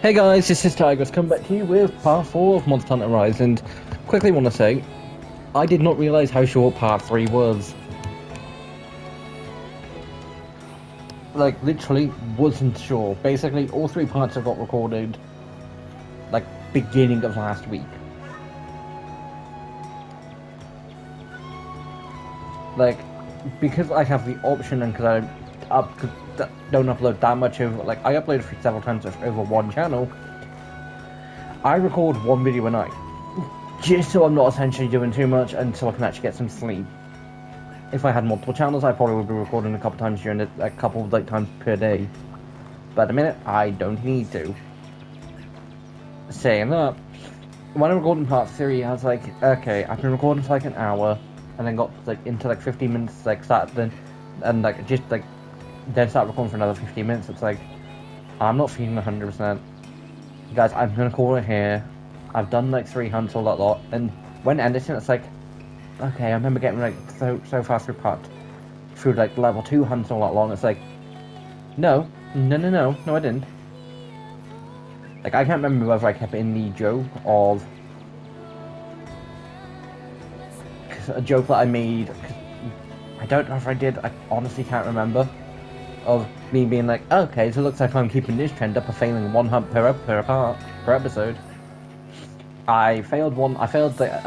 Hey guys, this is Tigers. Come back to you with part 4 of Monster Hunter Rise, and quickly want to say, I did not realize how short part 3 was. Like, literally wasn't sure. Basically, all 3 parts have got recorded, like, beginning of last week. Like, because I have the option and because I don't upload that much over, like, I upload several times over one channel, I record one video a night. Just so I'm not essentially doing too much and so I can actually get some sleep. If I had multiple channels, I probably would be recording a couple times during a couple of times per day. But at the minute, I don't need to. Saying that, when I recorded part 3, I was like, okay, I've been recording for like an hour, and then got like into like 15 minutes, like started then, and like just like then start recording for another 15 minutes. It's like I'm not feeling 100%. Guys, I'm gonna call it here. I've done like 3 hunts all that lot, and when editing, it's like, okay, I remember getting like so far through like level 2 hunts all that long. It's like, no, I didn't. Like, I can't remember whether I kept it in the joke of a joke that I made. I don't know if I did. I honestly can't remember. Of me being like, okay, so it looks like I'm keeping this trend up of failing 1 hunt per episode. I failed one. I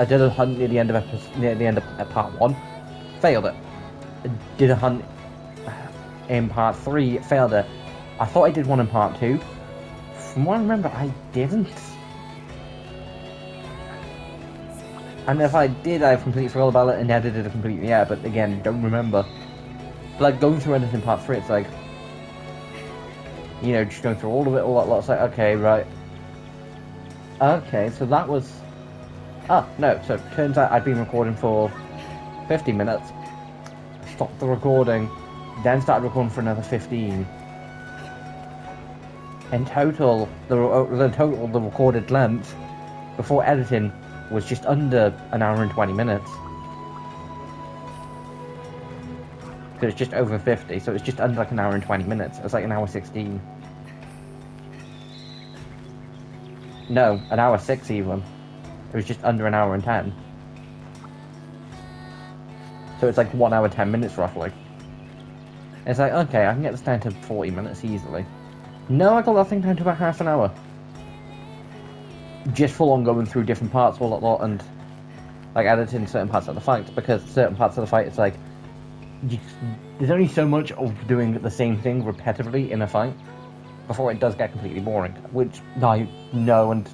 did a hunt near the end of part 1. Failed it. Did a hunt in part 3. Failed it. I thought I did one in part 2. From what I remember, I didn't. And if I did, I completely forgot about it and edited it completely out, but again, don't remember. But like, going through editing part 3, it's like, you know, just going through all of it, all that lot, it's like, okay, right. Okay, so that was... Ah, no, so it turns out I'd been recording for 50 minutes, stopped the recording, then started recording for another 15. In total, the recorded length before editing was just under an hour and 20 minutes. So it's just over 50, so it's just under like an hour and 20 minutes. It was like an hour 16. No, an hour 6 even. It was just under an hour and 10. So it's like 1 hour 10 minutes roughly. It's like, okay, I can get this down to 40 minutes easily. No, I got that thing down to about half an hour. Just full on going through different parts, all that lot, and like editing certain parts of the fight, because certain parts of the fight, it's like, there's only so much of doing the same thing repetitively in a fight before it does get completely boring, which I know, and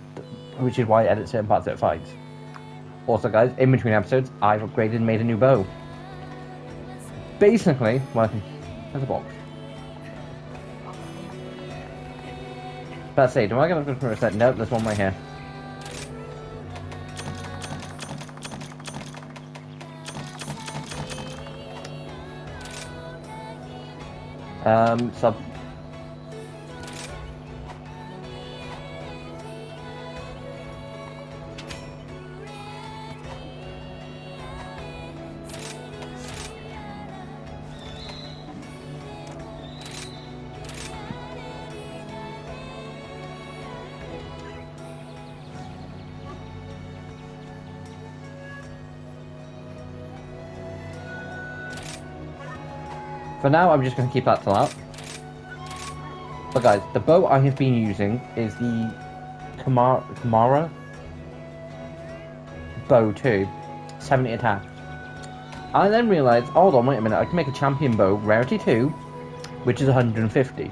which is why I edit certain parts of fights. Also, guys, in between episodes, I've upgraded and made a new bow. Basically, well, there's a box. Let's see, do I get a good set? Nope, there's one right here. Sub. For now, I'm just going to keep that till out. But guys, the bow I have been using is the Kamara Bow 2, 70 attack. I then realised, hold on, wait a minute, I can make a champion bow, rarity 2, which is 150.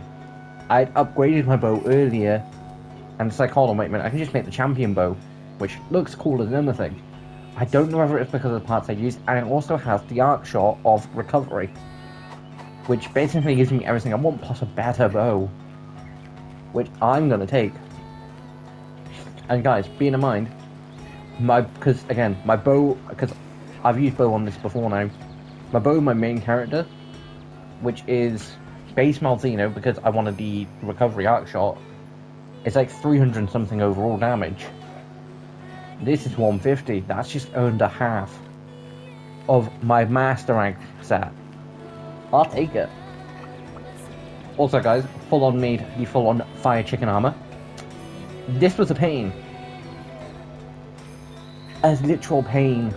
I'd upgraded my bow earlier, and it's like, hold on, wait a minute, I can just make the champion bow, which looks cooler than anything. I don't know whether it's because of the parts I used, and it also has the arc shot of recovery, which basically gives me everything I want, plus a better bow, which I'm gonna take. And guys, bear in mind, because I've used bow on this before now, my bow, my main character, which is base Malzeno, because I wanted the recovery arc shot, it's like 300 something overall damage. This is 150, that's just under half of my master rank set. I'll take it. Also guys, full on made the full on fire chicken armor. This was a pain. A literal pain.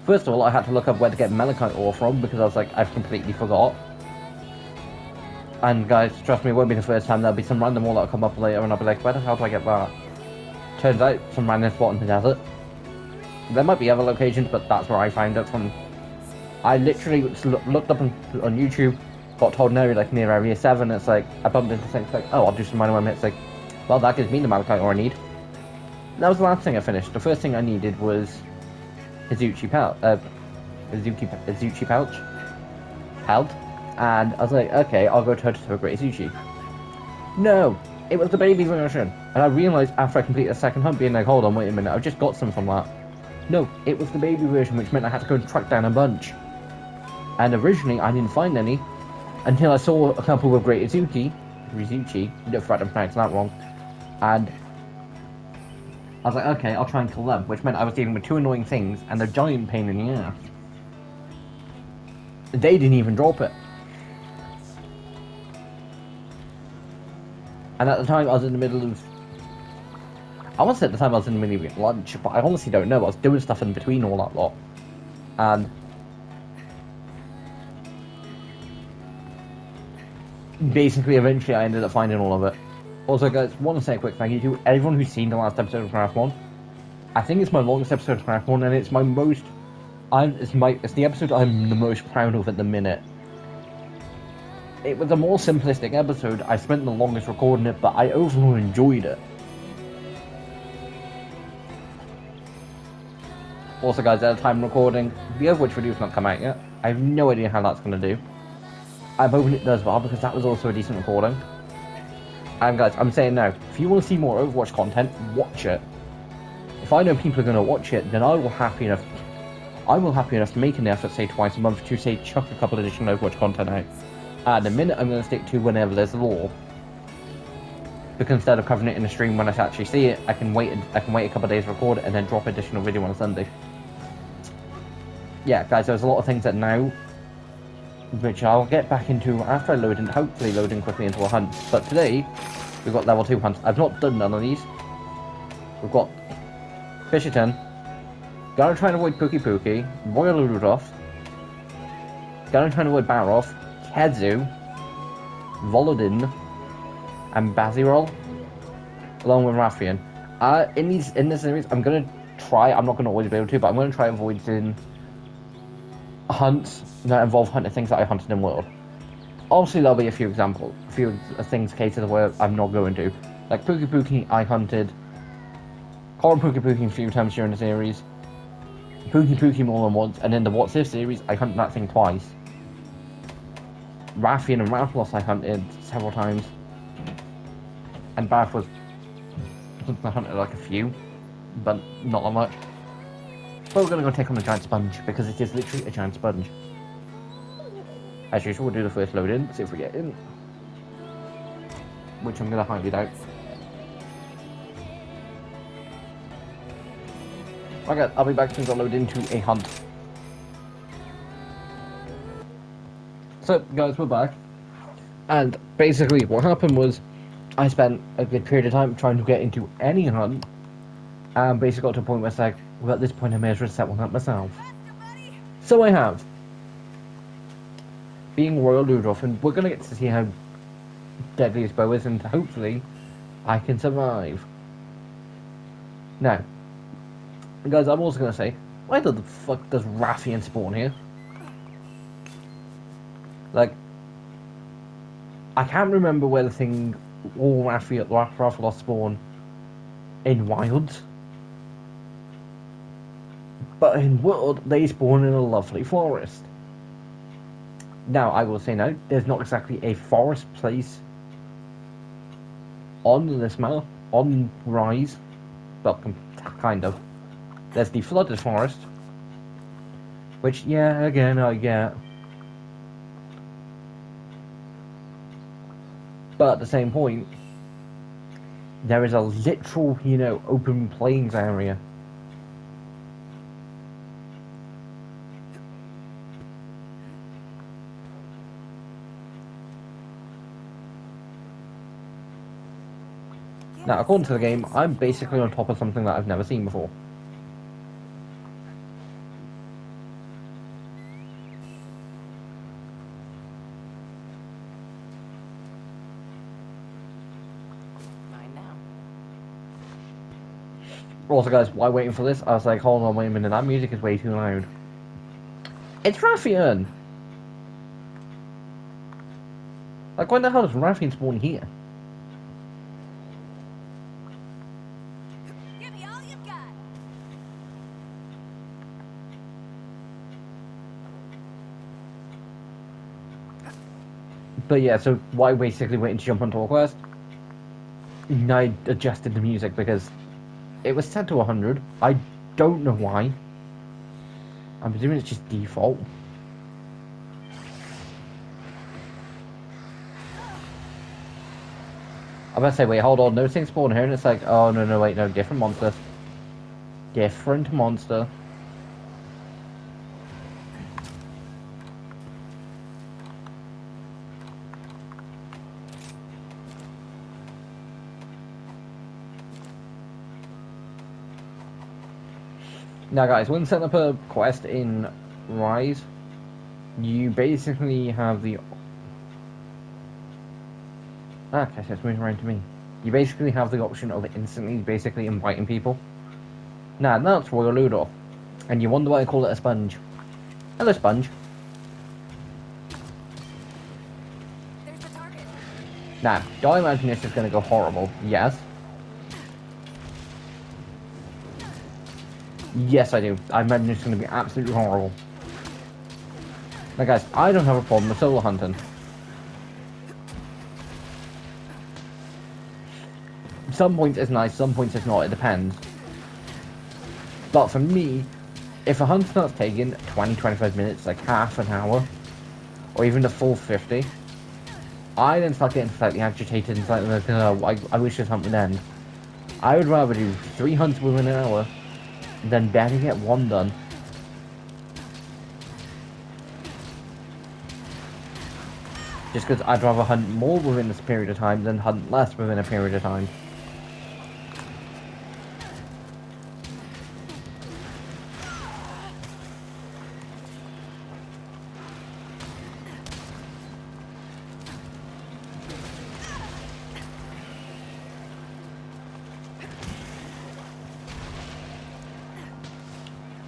First of all, I had to look up where to get malachite ore from because I was like, I've completely forgot. And guys, trust me, it won't be the first time. There'll be some random ore that'll come up later and I'll be like, where the hell do I get that? Turns out, some random spot in the desert. There might be other locations, but that's where I found it from. I literally looked up on YouTube, got told an area like near Area 7, it's like, I bumped into things like, oh, I'll do some minor minutes, like, well, that gives me the malachite ore I need. That was the last thing I finished. The first thing I needed was Azuchi pouch. Held. And I was like, okay, I'll go toe-to-toe with Great Azuchi. No! It was the baby version! And I realised after I completed a second hunt, being like, hold on, wait a minute, I've just got some from that. No, it was the baby version, which meant I had to go and track down a bunch. And originally, I didn't find any, until I saw a couple with Great Azuchi, no fact I'm pronouncing that wrong, and I was like, okay, I'll try and kill them, which meant I was dealing with two annoying things, and a giant pain in the ass. They didn't even drop it. And at the time, I was in the middle of... I want to say at the time I was in the middle of lunch, but I honestly don't know. I was doing stuff in between all that lot. And... basically, eventually, I ended up finding all of it. Also, guys, want to say a quick thank you to everyone who's seen the last episode of Craft 1. I think it's my longest episode of Craft 1, and it's my most... It's the episode I'm the most proud of at the minute. It was a more simplistic episode. I spent the longest recording it, but I overall enjoyed it. Also, guys, at the time of recording, the Overwatch video's not come out yet. I have no idea how that's going to do. I'm hoping it does well, because that was also a decent recording. And guys, I'm saying now, if you want to see more Overwatch content, watch it. If I know people are going to watch it, then I will happy enough to make an effort, say twice a month, to say chuck a couple of additional Overwatch content out. At the minute, I'm going to stick to whenever there's lore. Because instead of covering it in a stream when I actually see it, I can wait a couple of days to record it and then drop additional video on a Sunday. Yeah, guys, there's a lot of things that now, which I'll get back into after I load and hopefully loading quickly into a hunt. But today, we've got level 2 hunts. I've not done none of these. We've got Fisherton, gotta try and avoid Pookie, Royal Rudolph, gotta try and avoid Baroff, Kedzu, Volodin, and Bazirol, along with Rathian. In this series, I'm gonna try. I'm not gonna always be able to, but I'm gonna try avoiding hunts that involve hunting things that I hunted in World. Obviously, there'll be a few things cases where I'm not going to, like Pookie. I hunted Coral Pookie a few times during the series. Pookie more than once, and in the What's If series, I hunted that thing twice. Rathian and Rathalos I hunted several times. And Bath was... I hunted like a few, but not that much. But we're gonna go take on the giant sponge, because it is literally a giant sponge. As usual, we'll do the first load in, see if we get in. Which I'm gonna highly doubt. Okay, I'll be back since I load into a hunt. So, guys, we're back. And basically, what happened was, I spent a good period of time trying to get into any hunt, and basically got to a point where it's like, well, at this point I may as well set one up myself. So I have. Being Royal Rudolph, and we're gonna get to see how deadly his bow is, and hopefully, I can survive. Now, guys, I'm also gonna say, why the fuck does Rathian spawn here? Like, I can't remember where the thing all Rathalos spawn in Wilds, but in World they spawn in a lovely forest. Now, I will say now, there's not exactly a forest place on this map, on Rise, well, kind of. There's the flooded forest, which, yeah, again, I get. But at the same point, there is a literal, open plains area. Now, according to the game, I'm basically on top of something that I've never seen before. Fine now. Also, guys, while waiting for this, I was like, hold on, wait a minute, that music is way too loud. It's Rathian! Like, when the hell is Rathian spawn here? Give me all you've got. But yeah, so why basically waiting to jump onto a quest? I adjusted the music because it was set to 100. I don't know why. I'm presuming it's just default. I'm about to say, wait, hold on, no thing spawn here, and it's like, oh, no, wait, no, different monster. Different monster. Now, guys, when setting up a quest in Rise, you basically have the... Okay, so it's moving around to me. You basically have the option of instantly basically inviting people. Now, that's Royal Ludor. And you wonder why I call it a sponge. Hello, sponge. There's the target. Now, do I imagine this is going to go horrible? Yes. Yes, I do. I imagine it's going to be absolutely horrible. Now, guys, I don't have a problem with solo hunting. Some points it's nice, some points it's not, it depends. But for me, if a hunt starts taking 20-25 minutes, like half an hour, or even the full 50, I then start getting slightly agitated and slightly like, I wish this hunt would end. I would rather do 3 hunts within an hour than barely get 1 done. Just because I'd rather hunt more within this period of time than hunt less within a period of time.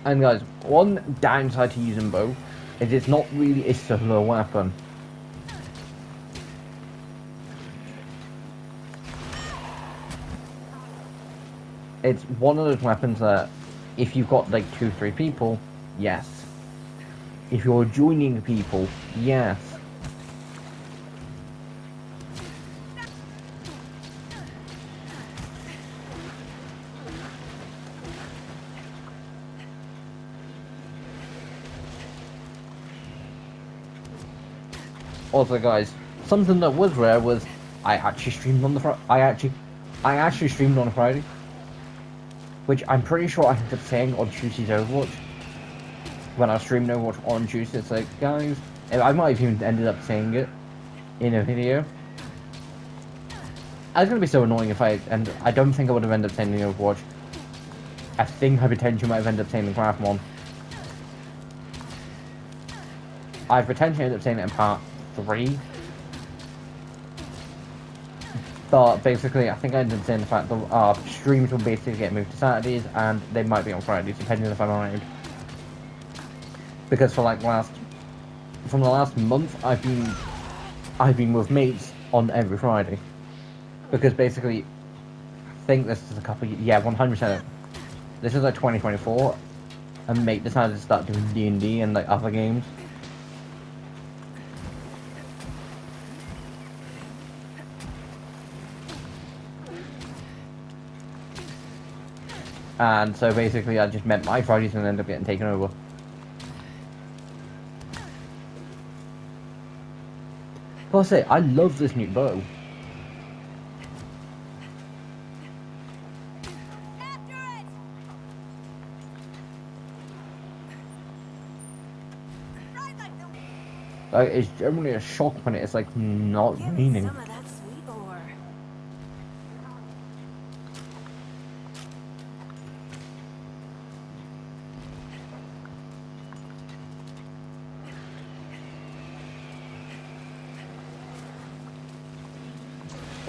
And guys, one downside to using bow is it's not really a solo weapon. It's one of those weapons that if you've got like 2-3 people, yes. If you're joining people, yes. Also, guys, something that was rare was I actually streamed on the I actually streamed on a Friday, which I'm pretty sure I ended up saying on Tuesday's Overwatch. When I streamed Overwatch on Tuesday, it's like, guys, I might have even ended up saying it in a video. I was gonna be so annoying if and I don't think I would have ended up saying the Overwatch. I think I potentially might have ended up saying the Craft one. I potentially ended up saying it in part 3. But basically, I think I ended up saying the fact that our streams will basically get moved to Saturdays, and they might be on Fridays, depending if I'm around. Because for like from the last month, I've been with mates on every Friday. Because basically, I think this is a couple, yeah, 100%. This is like 2024, and mate decided to start doing D&D and like other games. And so basically I just met my Fridays and ended up getting taken over. Plus say, I love this new bow. Like, it's generally a shock when it's like not raining. Some of that sweet ore.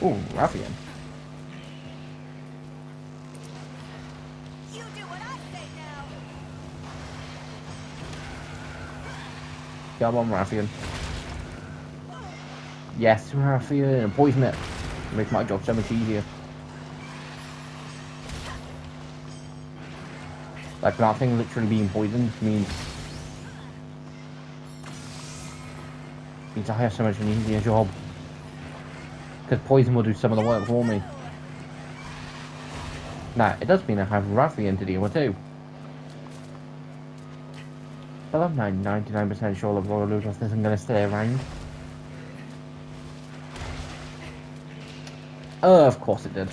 Ooh, Raffian. You do what I say now. Come on, Raffian. Yes, Raffian. Poison it. Makes my job so much easier. Like, that thing literally being poisoned means I have so much an easier job. Because poison will do some of the work for me. Now, it does mean I have Raffian to deal with too. But I'm 99% sure that Royal Ludus isn't going to stay around. Oh, of course it did.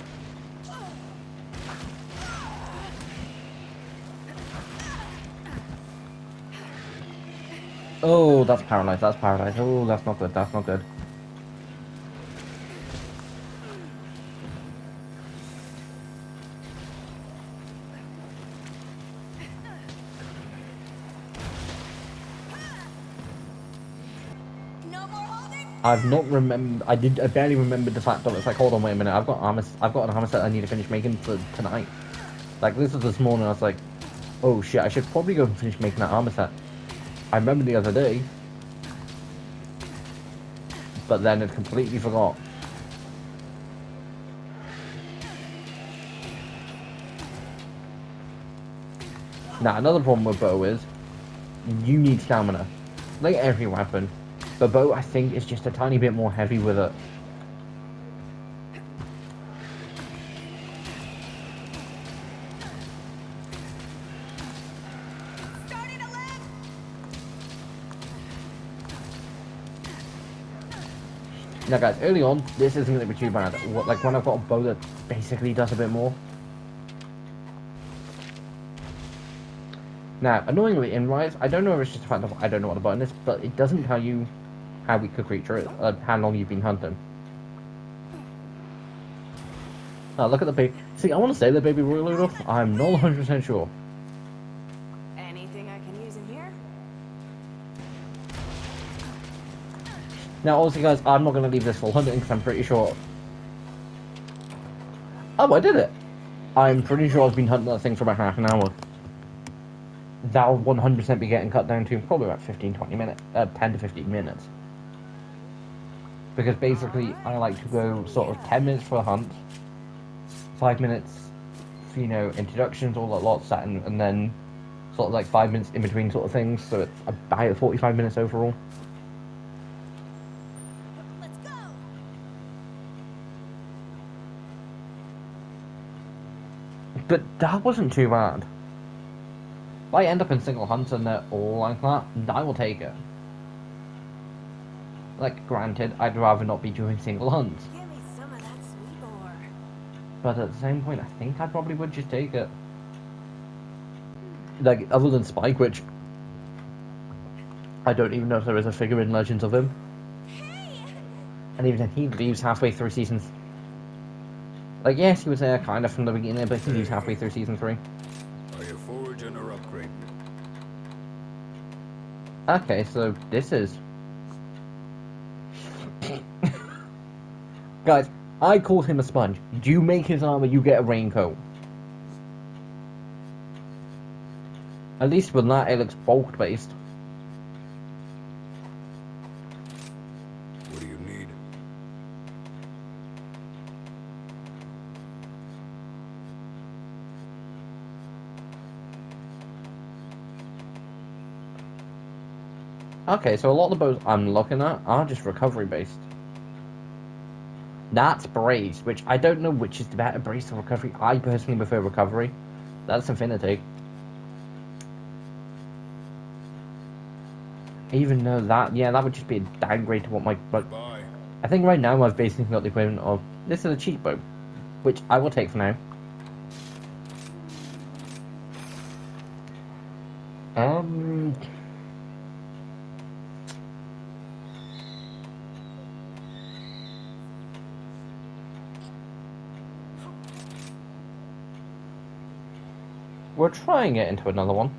Oh, that's paralyzed, that's paralyzed. Oh, that's not good, that's not good. No more holding. I've not remembered. I barely remembered the fact that it's like, hold on, wait a minute. I've got an armor set I need to finish making for tonight. Like, this was this morning. I was like, oh shit, I should probably go and finish making that armor set. I remember the other day, but then it completely forgot. Now, another problem with bow is you need stamina, like every weapon. The bow, I think, is just a tiny bit more heavy with it. Starting to land. Now, guys, early on, this isn't going to be too bad. Like, when I've got a bow that basically does a bit more. Now, annoyingly, in Rise, I don't know if it's just a fact of I don't know what the button is, but it doesn't tell you how weak a creature is, how long you've been hunting. Oh, look at the baby. See, I want to say the baby Royal Ludus. I'm not 100% sure. Anything I can use in here? Now, obviously, guys, I'm not going to leave this full hunting because I'm pretty sure. Oh, I did it! I'm pretty sure I've been hunting that thing for about half an hour. That'll 100% be getting cut down to probably about 15-20 minutes, 10 to 15 minutes. Because basically, I like to go sort of 10 minutes for a hunt, 5 minutes, for, you know, introductions, all that lot, set, and then sort of like 5 minutes in between sort of things, so it's about 45 minutes overall. Let's go. But that wasn't too bad. If I end up in single hunts and they're all like that, I will take it. Like, granted, I'd rather not be doing single hunts. Give me some of that sweet ore. But at the same point, I think I probably would just take it. Like, other than Spike, which I don't even know if there is a figure in Legends of him. Hey! And even then, he leaves halfway through seasons. Like, yes, he was there kind of from the beginning, but he leaves halfway through season 3. Are you foraging or upgrading? Okay, so this is... Guys, I called him a sponge. You make his armor, you get a raincoat. At least with that, it looks bulk based. What do you need? Okay, so a lot of the bows I'm looking at are just recovery based. That's brace, which I don't know which is the better, brace or recovery. I personally prefer recovery. That's Infinity. Even though that, yeah, that would just be a downgrade to what my... But Bye. I think right now I've basically got the equivalent of, this is a cheap bow, which I will take for now. We're trying it into another one.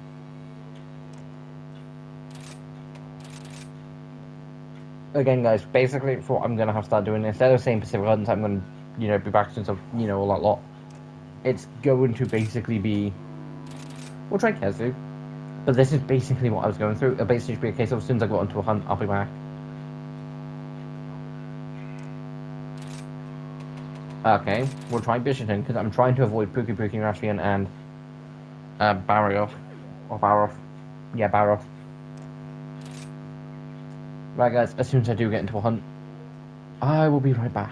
again, guys, basically, for what I'm gonna have to start doing, instead of saying Pacific Islands, I'm gonna, be back since I've, all that lot. It's going to basically be, we'll try Kezu, but this is basically what I was going through. It'll basically be a case of as soon as I got onto a hunt, I'll be back. Okay, we'll try Bishopton, because I'm trying to avoid Puki Puki, Rashian, and Barioth. Or Baroth. Yeah, Baroth. Right, guys, as soon as I do get into a hunt, I will be right back.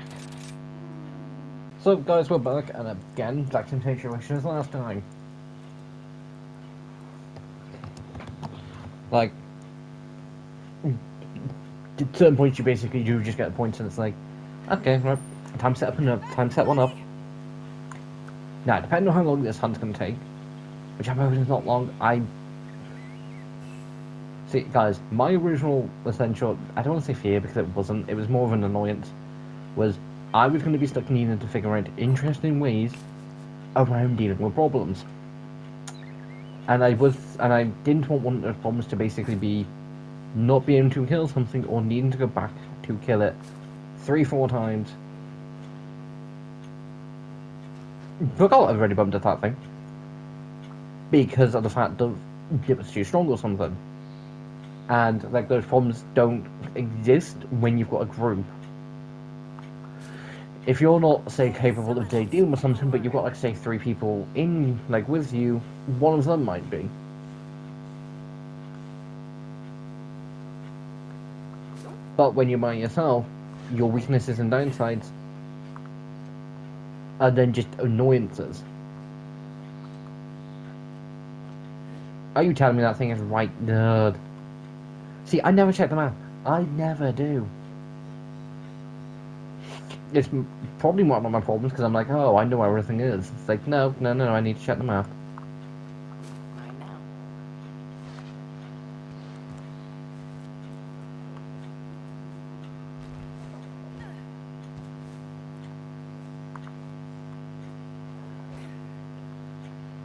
So, guys, we're back, and again, exact same situation as last time. Like, at certain points you basically do just get the points, and it's like, okay, right, time to set one up. Now, depending on how long this hunt's going to take, which I'm hoping is not long, see, guys, my original essential, I don't want to say fear because it wasn't, it was more of an annoyance, was I was going to be stuck needing to figure out interesting ways around dealing with problems. And I didn't want one of those problems to basically be not being able to kill something or needing to go back to kill it 3-4 times. Look, I've already bumped at that thing. Because of the fact that it was too strong or something. And, like, those problems don't exist when you've got a group. If you're not, say, capable of dealing with something, but you've got, like, say, 3 people in, like, with you, one of them might be. But when you're by yourself, your weaknesses and downsides are then just annoyances. Are you telling me that thing is right, nerd? See, I never check them out. I never do. It's probably one of my problems because I'm like, oh, I know where everything is. It's like, no, I need to check them out. Right now.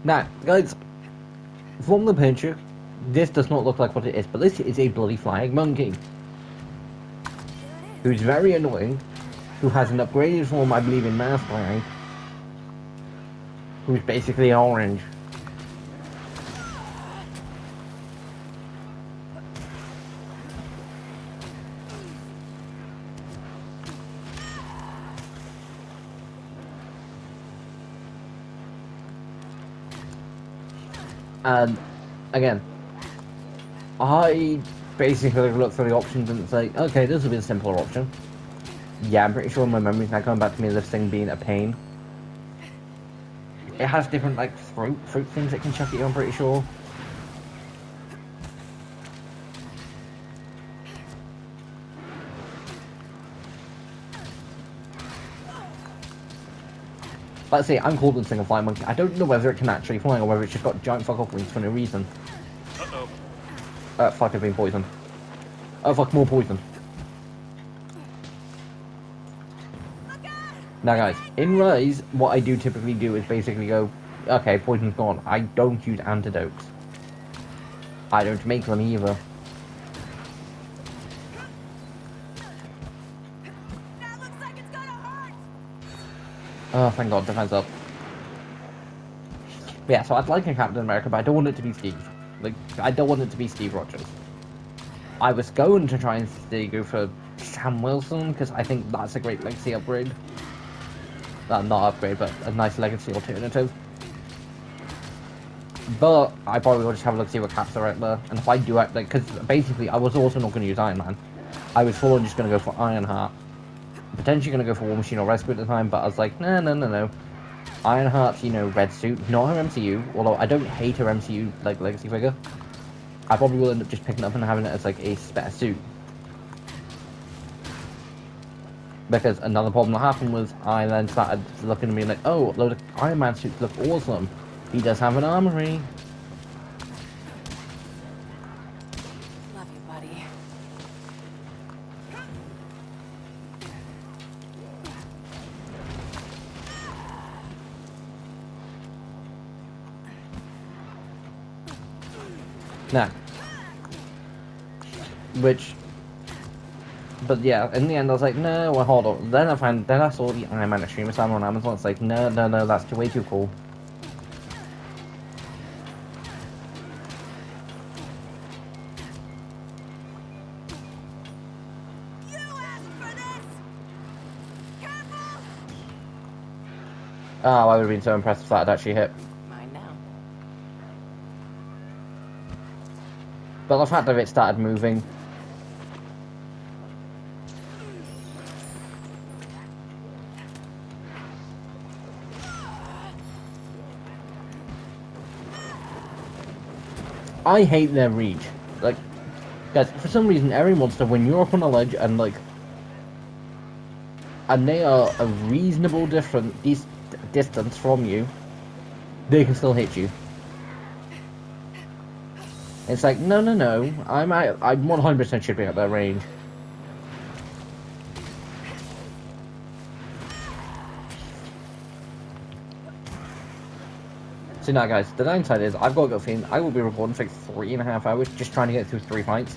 Now, guys, from the picture, this does not look like what it is, but this is a bloody flying monkey. Who's very annoying, who has an upgraded form, I believe, in Mass Flying, who's basically orange. And again, I basically looked through the options and it's like, okay, this will be a simpler option. Yeah, I'm pretty sure my memory's now coming back to me this thing being a pain. It has different, like, fruit things it can chuck at you, I'm pretty sure. Let's see, I'm called a single flying monkey. I don't know whether it can actually fly or whether it's just got giant fuck off wings for no reason. Uh-oh. Fuck, I've been poisoned. Oh, fuck, more poison. Now, guys, in Rise, what I do typically do is basically go, okay, poison's gone. I don't use antidotes. I don't make them either. That looks like it's gonna hurt. Oh, thank God, defense up. But yeah, so I'd like a Captain America, but I don't want it to be Steve. Like, I don't want it to be Steve Rogers. I was going to try and go for Sam Wilson, because I think that's a great legacy upgrade. Not upgrade, but a nice legacy alternative. But I probably will just have a look see what caps are out there, and if I do act like, because basically I was also not going to use Iron Man. I was full on just going to go for Ironheart. Potentially going to go for War Machine or Rescue at the time, but I was like, no. Ironheart's, red suit, not her MCU, although I don't hate her MCU, like, legacy figure. I probably will end up just picking up and having it as, like, a spare suit. Because another problem that happened was I then started looking at me like, oh, a load of Iron Man suits look awesome. He does have an armory. Love you, buddy. Now, which But yeah, in the end, I was like, no, well, hold on. Then I saw the Iron Man Extreme Summer on Amazon. It's like, no, no, no, that's way too cool. You asked for this! Careful! Oh, I would have been so impressed if that had actually hit. Mine now. But the fact that it started moving. I hate their reach. Like, guys, for some reason, every monster, when you're up on a ledge and like, and they are a reasonable distance from you, they can still hit you. It's like, no, no, no. I 100% should be at that range. So now, guys, the downside is I've got a good feeling I will be recording for like 3.5 hours just trying to get through 3 fights.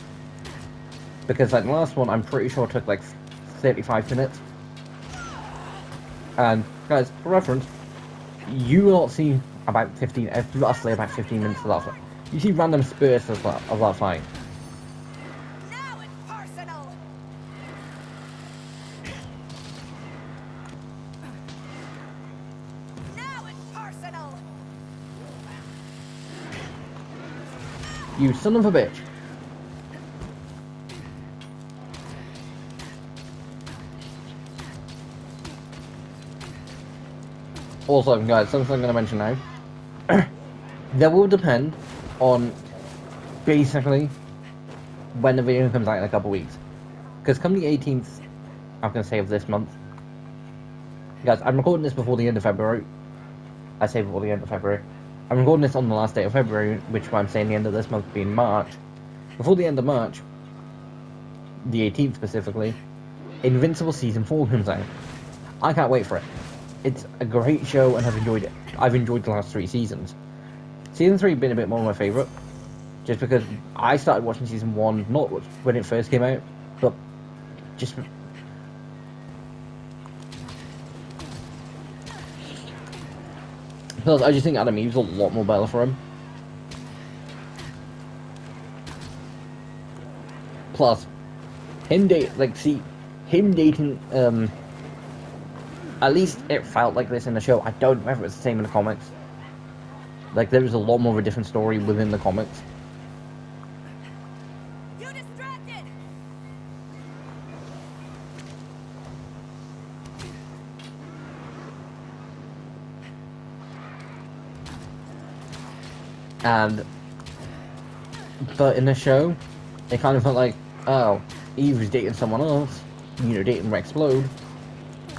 Because like the last one, I'm pretty sure took like 35 minutes. And guys, for reference, you will not see about 15, roughly about 15 minutes of that fight. You see random spurts of that fight. Now it's personal! Now it's personal! You son of a bitch. Also, guys, something I'm going to mention now. That will depend on basically when the video comes out in a couple weeks. Because come the 18th, I'm going to say of this month. Guys, I'm recording this before the end of February. I say before the end of February. I'm recording this on the last day of February, which I'm saying the end of this month being March. Before the end of March, the 18th specifically, Invincible Season 4 comes out. I can't wait for it. It's a great show and I've enjoyed it. I've enjoyed the last 3 seasons. Season 3 been a bit more my favourite, just because I started watching Season 1, not when it first came out, but just... Plus, I just think Adam Eve's a lot more better for him. Plus, him dating, at least it felt like this in the show. I don't know if it's the same in the comics. Like, there was a lot more of a different story within the comics. You distracted! But in the show, it kind of felt like, oh, Eve was dating someone else, you know, dating Rexplode.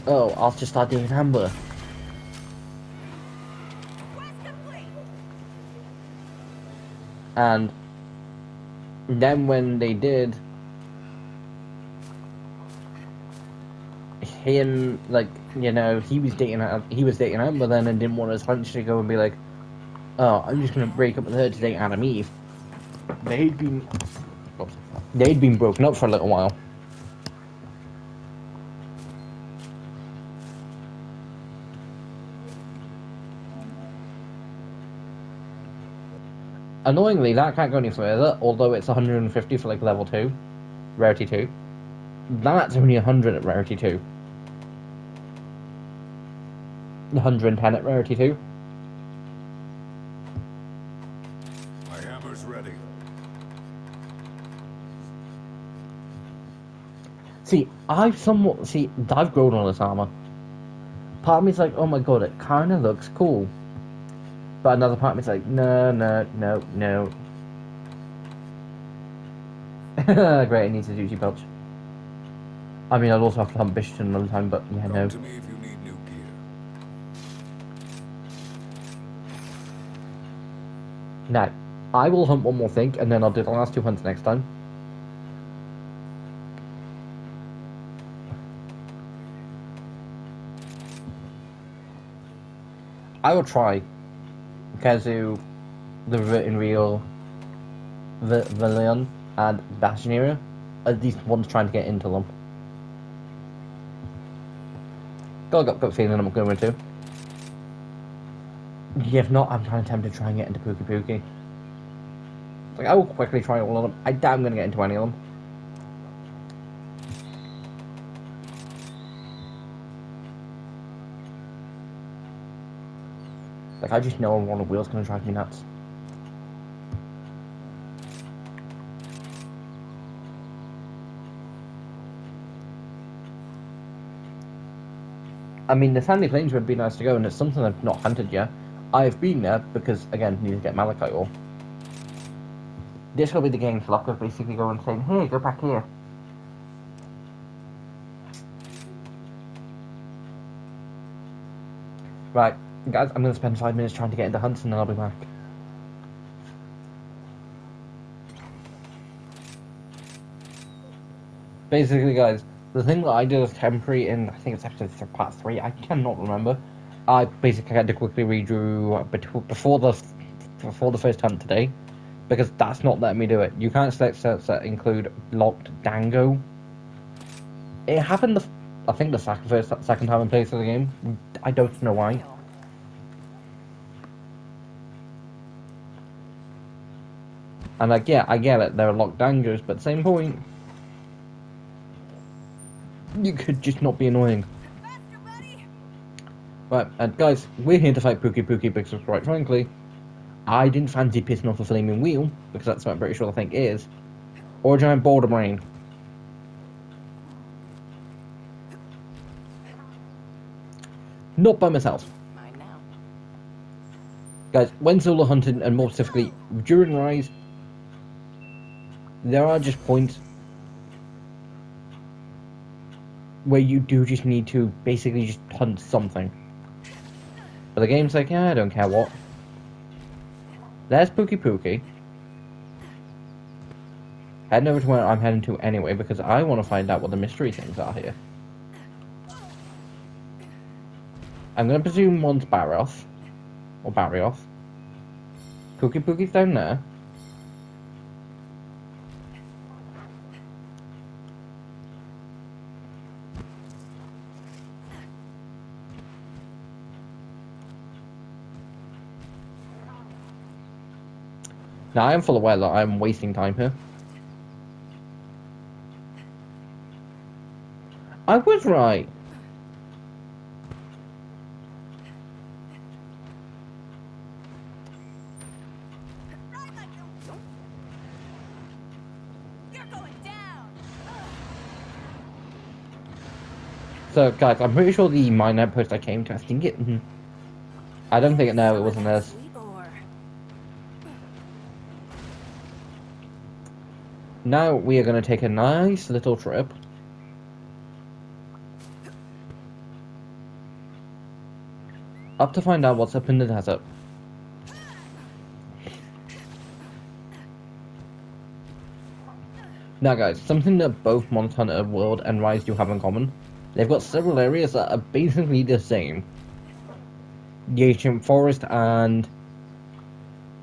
Oh, I'll just start dating Amber. Quest complete! And then when they did, him, like, you know, he was dating Amber then and didn't want his hunch to go and be like, oh, I'm just gonna break up with her to date Adam Eve. They'd been broken up for a little while. Annoyingly, that can't go any further, although it's 150 for like level 2, rarity 2. That's only 100 at rarity 2. 110 at rarity 2. My hammer's ready. I've grown on this armor. Part of me's like, oh my god, it kind of looks cool. But another part of me's like, no, no, no, no. Great, I need to do belch. I mean, I'd also have to hunt Bishop another time, but yeah, no. Come to me if you need new gear. Now, I will hunt one more thing, and then I'll do the last 2 hunts next time. I will try Kazu, the Written Real, the Valion, and Bastion area. At least one's trying to get into them. Got a gut feeling I'm going to. If not, I'm tempted to try and get into Pookie Pookie. Like, I will quickly try all of them. I doubt I'm going to get into any of them. Like, I just know one of the wheels going to drive me nuts. I mean, the Sandy Plains would be nice to go, and it's something I've not hunted yet. I've been there because, again, need to get Malachite ore. This will be the game's luck of basically going and saying, hey, go back here. Right, guys, I'm going to spend 5 minutes trying to get into hunts, and then I'll be back. Basically, guys, the thing that I did as temporary in, I think it's episode part 3, I cannot remember. I basically had to quickly redo before the first hunt today, because that's not letting me do it. You can't select sets that include locked Dango. It happened, I think, the second time I played through the game. I don't know why. And like, yeah, I get it, there are locked Dangos, but same point. You could just not be annoying. Faster, buddy! Right, and guys, we're here to fight Pookie Pookie because, quite frankly, I didn't fancy pissing off a flaming wheel, because that's what I'm pretty sure I think it is, or a giant boulder brain. Not by myself. Mine now. Guys, when solo hunting, and more specifically during Rise, there are just points where you do just need to basically just hunt something. But the game's like, yeah, I don't care what. There's Pookie Pookie. Heading over to where I'm heading to anyway, because I want to find out what the mystery things are here. I'm going to presume one's Barroth. Or Barrioth. Pookie Pookie's down there. Now, I am full aware that I'm wasting time here. I was right. Ride like you. You're going down. So, guys, I'm pretty sure the mine outpost I came to, I think it... I don't think it, no, it wasn't this. Sweet ore. Now we are going to take a nice little trip. Up to find out what's up in the desert. Now guys, something that both Monster Hunter World and Rise do have in common. They've got several areas that are basically the same. The Ancient Forest and...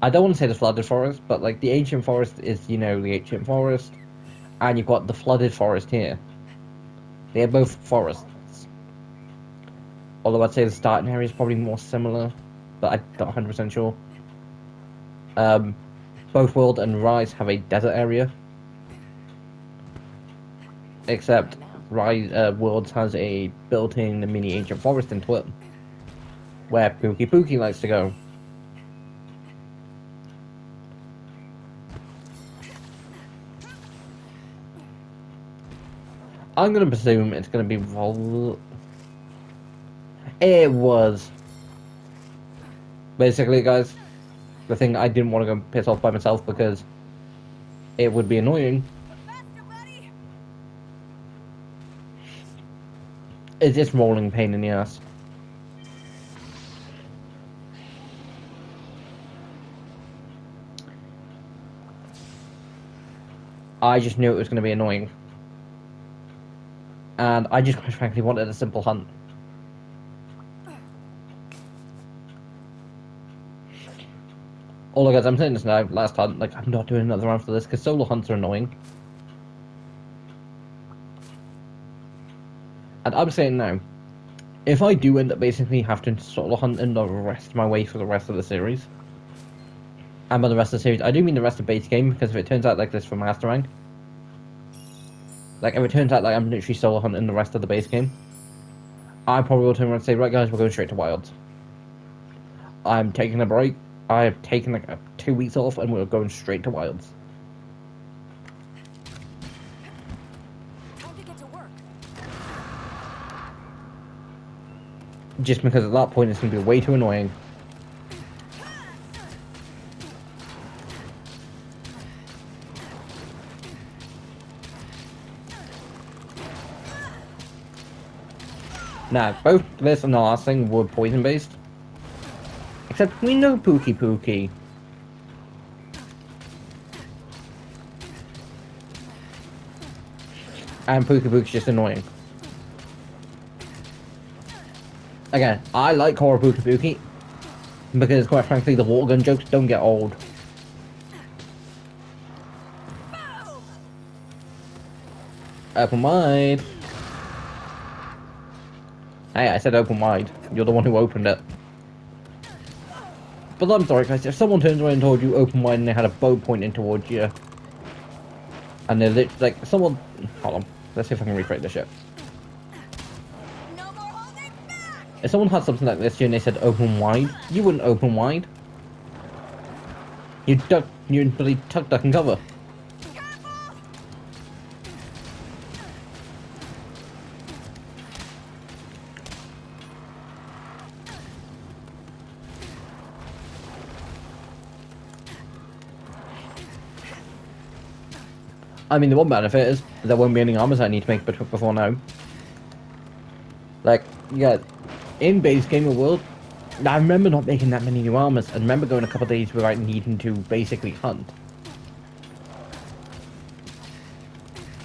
I don't want to say the Flooded Forest, but like the Ancient Forest is, you know, the Ancient Forest. And you've got the Flooded Forest here. They're both forests. Although I'd say the starting area is probably more similar, but I'm not 100% sure. Both World and Rise have a desert area. Except Rise Worlds has a built-in mini ancient forest into it, where Pookie Pookie likes to go. I'm gonna presume it's gonna be It was. Basically, guys, the thing I didn't want to go piss off by myself because it would be annoying. Faster, buddy! It's just rolling pain in the ass. I just knew it was going to be annoying. And I just quite frankly wanted a simple hunt. Although guys, I'm saying this now, last hunt, like I'm not doing another round for this because solo hunts are annoying. And I'm saying now, if I do end up basically having to solo hunt in the rest of my way for the rest of the series, and by the rest of the series, I do mean the rest of base game, because if it turns out like this for Master Rank, like if it turns out like I'm literally solo hunting the rest of the base game, I probably will turn around and say, right guys, we're going straight to Wilds. I'm taking a break. I have taken like 2 weeks off, and we're going straight to Wilds. Time to get to work. Just because at that point it's going to be way too annoying. Now, both this and the last thing were poison based. Except we know Pookie Pookie. And Pookie Pookie's just annoying. Again, I like horror Pookie Pookie, because quite frankly the water gun jokes don't get old. Open wide. Hey, I said open wide. You're the one who opened it. But I'm sorry guys, if someone turns around and told you open wide and they had a bow pointing towards you, and they're literally like, someone... Hold on, let's see if I can rephrase this shit. No more holding back. If someone had something like this to you and they said open wide, you wouldn't open wide. You'd duck, you'd really tuck, duck and cover. Careful. I mean, the one benefit is there won't be any armors I need to make before now. Like, yeah, in base game of World, I remember not making that many new armors. I remember going a couple of days without needing to basically hunt.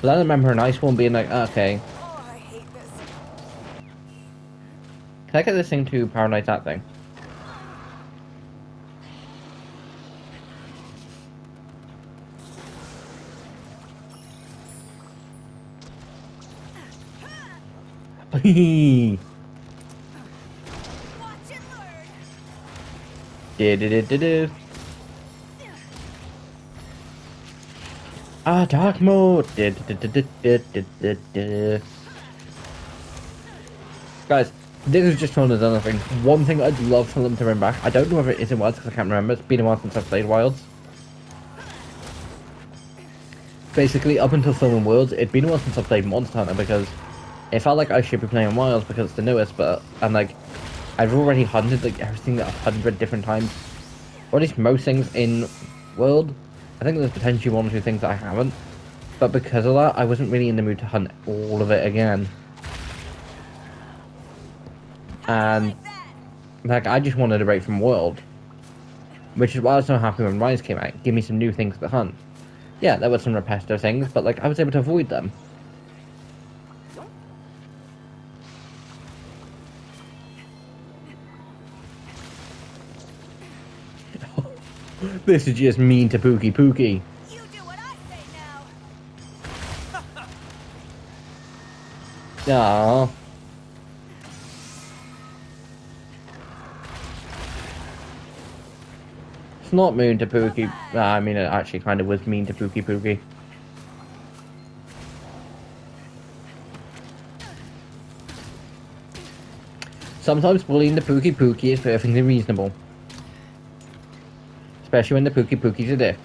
But then I remember an ice one being like, okay, Oh, I hate this. can I get this thing to paralyze that thing? Hehe. Watch and learn. Do. Ah, dark mode. Guys, this is just one of the other things. One thing I'd love for them to bring back. I don't know if it is in Wilds because I can't remember. It's been a while since I've played Wilds. Basically, up until filming Worlds, it'd been a while since I played Monster Hunter because it felt like I should be playing Wilds because it's the newest, but I'm like, I've already hunted like everything 100 different times, or at least most things in World. I think there's potentially one or two things that I haven't, but because of that, I wasn't really in the mood to hunt all of it again. And Like that. like, I just wanted a break from World, which is why I was so happy when Rise came out. Give me some new things to hunt. Yeah, there were some repetitive things, but like I was able to avoid them. This is just mean to Pookie Pookie. You do what I say now. Aww. It's not mean to Pookie. I mean, it actually kind of was mean to Pookie Pookie. Sometimes bullying the Pookie Pookie is perfectly reasonable. Especially when the Pookie Pookie's a dick.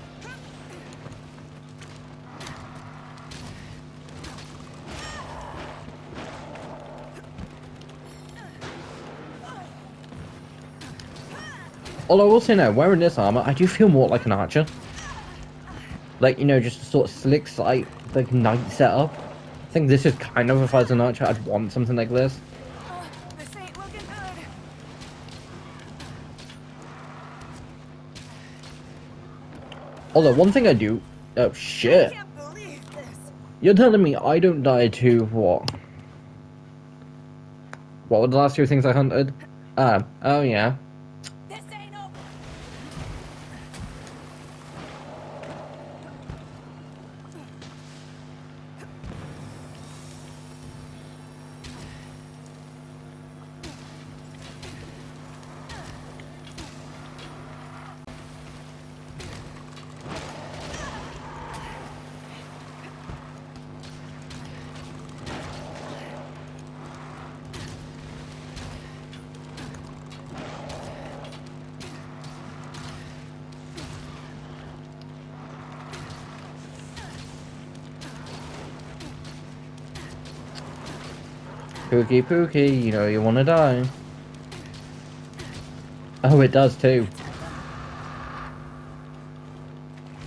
Although I will say now, wearing this armor, I do feel more like an archer. Like, you know, just a sort of slick sight, like knight setup. I think this is kind of, if I was an archer, I'd want something like this. This ain't looking good. Although, one thing I do... Oh, I shit. can't believe this. You're telling me I don't die to what? What were the last two things I hunted? Oh yeah. This ain't over. Pookie Pookie, you know you wanna die. Oh, it does too.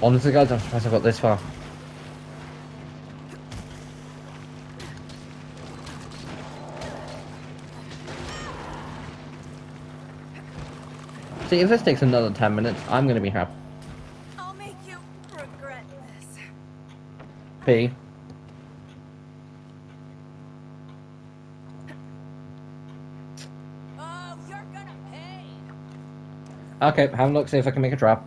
Honestly, guys, I'm surprised I got this far. See, if this takes another 10 minutes, I'm gonna be happy. I'll make you regret this. P. Oh, you're gonna pay. Okay, have a look, see if I can make a trap.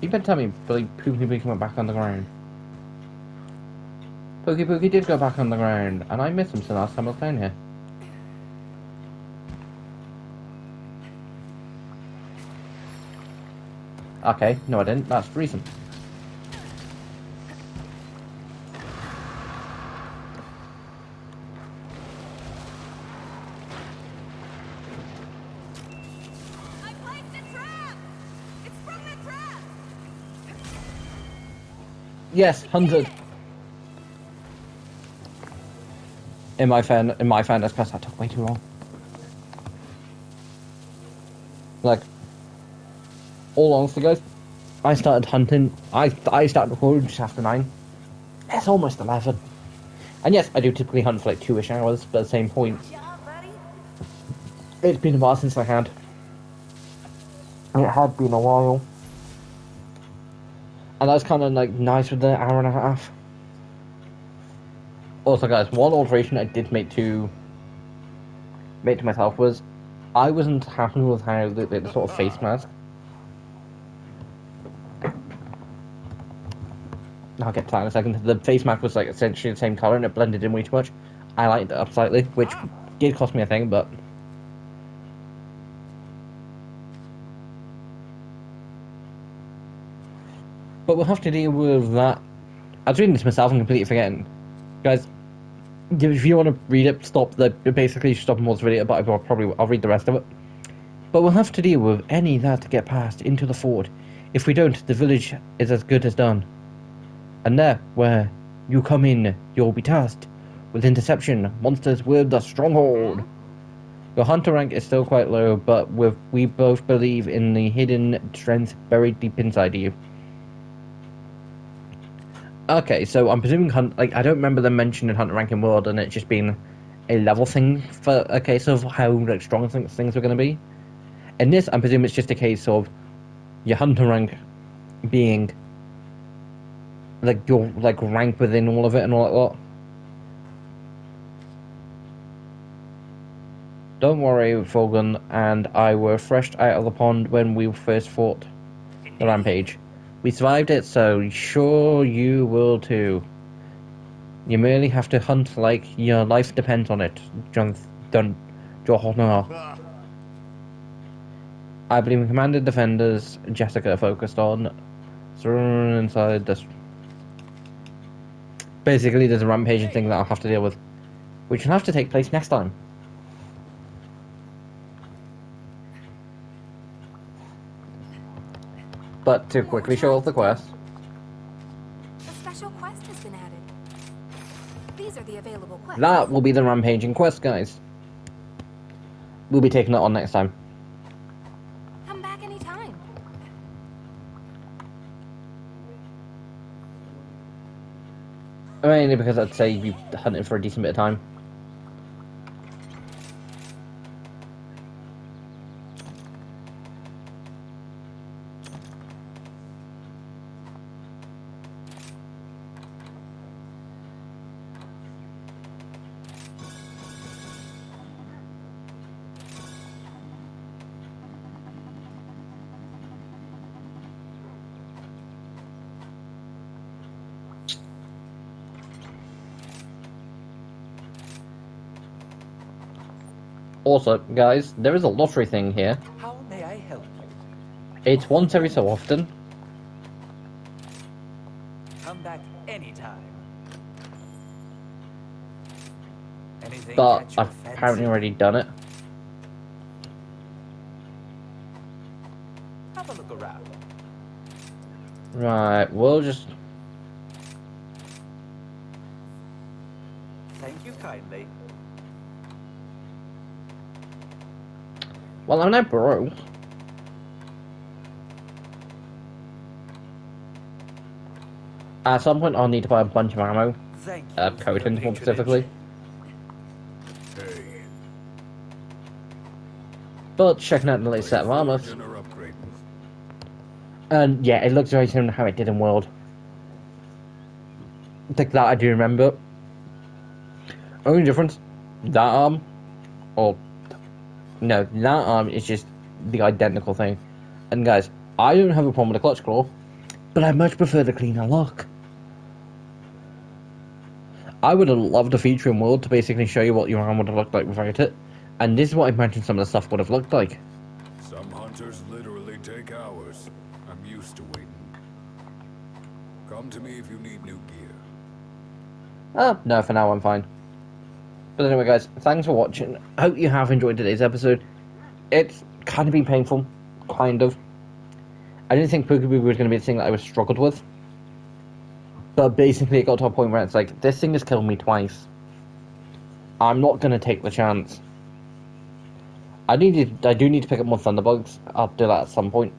You better tell me Billy Pookie Pookie went back on the ground. Pookie Pookie did go back on the ground, and I missed him since last time I was down here. Okay, no I didn't, that's recent. I placed a trap. It's from the trap. Yes, 100. In my fairness, because that took way too long. Like, all honesty, guys, I started hunting. I started recording just after 9. It's almost 11. And yes, I do typically hunt for like 2-ish hours, but at the same point, Good job, buddy. it's been a while since I had. It had been a while. And that's kind of like nice with the hour and a half. Also, guys, one alteration I did make to myself was I wasn't happy with how the sort of face mask. I'll get to that in a second. The face mask was like essentially the same color and it blended in way too much. I lightened it up slightly, which did cost me a thing, but we'll have to deal with that. I was reading this myself and completely forgetting, guys. If you want to read it, basically stop and watch the video, but I'll read the rest of it. But we'll have to deal with any that get past into the fort. If we don't, the village is as good as done. And there, where you come in, you'll be tasked with interception, monsters with the stronghold. Your hunter rank is still quite low, but we both believe in the hidden strength buried deep inside you. Okay, so I'm presuming I don't remember them mentioning hunter rank in World and it just being a level thing for a case of how like strong things are going to be. In this, I'm presuming it's just a case of your hunter rank being like your like rank within all of it and all that lot. Don't worry, Fogan and I were fresh out of the pond when we first fought the rampage. We survived it, so sure you will too. You merely have to hunt like your life depends on it, John. I believe in Commander Defenders, Jessica focused on inside this. Basically, there's a rampaging thing that I'll have to deal with, which will have to take place next time. But to quickly show off the quest. A special quest has been added. These are the available quests. That will be the rampaging quest, guys. We'll be taking that on next time. Come back anytime. Mainly because I'd say you've hunted for a decent bit of time. Also, guys, there is a lottery thing here. How may I help you? It's once every so often. Come back anytime. Anything But catch your I've fancy? apparently already done it. Have a look around. Right, we'll just... kindly. Well, I'm not broke. At some point, I'll need to buy a bunch of ammo. Thank you for your Coatings, more patronage. specifically. Hey, But checking out the latest set of armor. virgin or upgrading? And yeah, it looks very similar to how it did in World. Like that I do remember. Only difference, that arm, or no, that arm is just the identical thing. And guys, I don't have a problem with the clutch claw, but I much prefer the cleaner lock. I would have loved a feature in World to basically show you what your arm would have looked like without it. And this is what I imagine some of the stuff would have looked like. Some hunters literally take hours. I'm used to waiting. Come to me if you need new gear. No, for now I'm fine. But anyway guys, thanks for watching. I hope you have enjoyed today's episode. It's kind of been painful. Kind of. I didn't think Boogaboo was going to be the thing that I was struggled with. But basically it got to a point where it's like, this thing has killed me twice. I'm not going to take the chance. I do need to pick up more Thunderbugs. I'll do that at some point.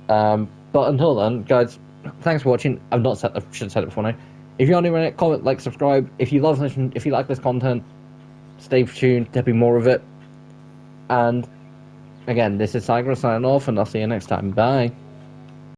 But until then, guys, thanks for watching. I've not said, I should have said it before now. If you're new in it, comment, like, subscribe. If you like this content, stay tuned. There'll be more of it. And again, this is Cygra signing off, and I'll see you next time. Bye.